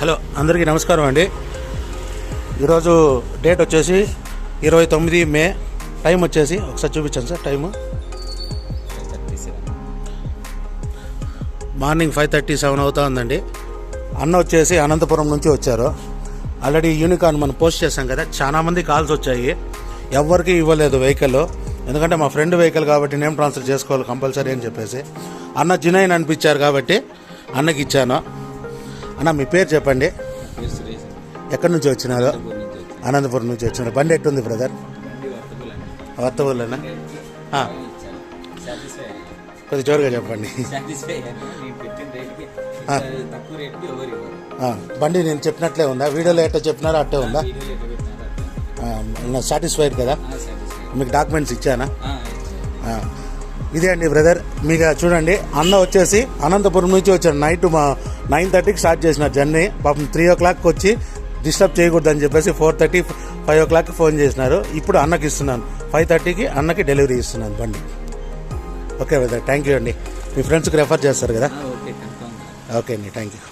Hello అందరికీ నమస్కారం అండి. ఈరోజు డేట్ వచ్చేసి 29 మే. టైం వచ్చేసి ఒకసారి చూపించాను సార్. టైము మార్నింగ్ 5:37 అవుతా ఉందండి. అన్న వచ్చేసి అనంతపురం నుంచి వచ్చారు. ఆల్రెడీ యూనికార్న్ మనం పోస్ట్ చేశాం కదా, చాలా మంది కాల్స్ వచ్చాయి. ఎవరికి ఇవ్వలేదు వెహికల్, ఎందుకంటే మా ఫ్రెండ్ వెహికల్ కాబట్టి నేమ్ ట్రాన్స్ఫర్ చేసుకోవాలి కంపల్సరీ అని చెప్పేసి అన్న జినైన్ అనిపించారు కాబట్టి అన్నకి ఇచ్చాను. అన్న మీ పేరు చెప్పండి. ఎక్కడి నుంచి వచ్చినారు? అనంతపురం నుంచి వచ్చినారు. బండి ఎట్టుంది బ్రదర్? వర్తబుల్నా? కొద్ది జోరుగా చెప్పండి. బండి నేను చెప్పినట్లే ఉందా? వీడియోలో ఎట్టో చెప్పినారో అట్టే ఉందా? సాటిస్ఫైడ్ కదా? మీకు డాక్యుమెంట్స్ ఇచ్చానా? ఇదే అండి బ్రదర్. మీకు చూడండి, అన్న వచ్చేసి అనంతపురం నుంచి వచ్చాడు. నైట్ 9:30కి స్టార్ట్ చేసిన జర్నీ. పాపం 3 o'clock వచ్చి డిస్టర్బ్ చేయకూడదని చెప్పేసి 4:30, 5 o'clock ఫోన్ చేసినారు. ఇప్పుడు అన్నకి ఇస్తున్నాను. 5:30కి అన్నకి డెలివరీ ఇస్తున్నాను బండి. ఓకే బ్రదర్, థ్యాంక్ యూ అండి. మీ ఫ్రెండ్స్కి రెఫర్ చేస్తారు కదా? ఓకే అండి, థ్యాంక్ యూ.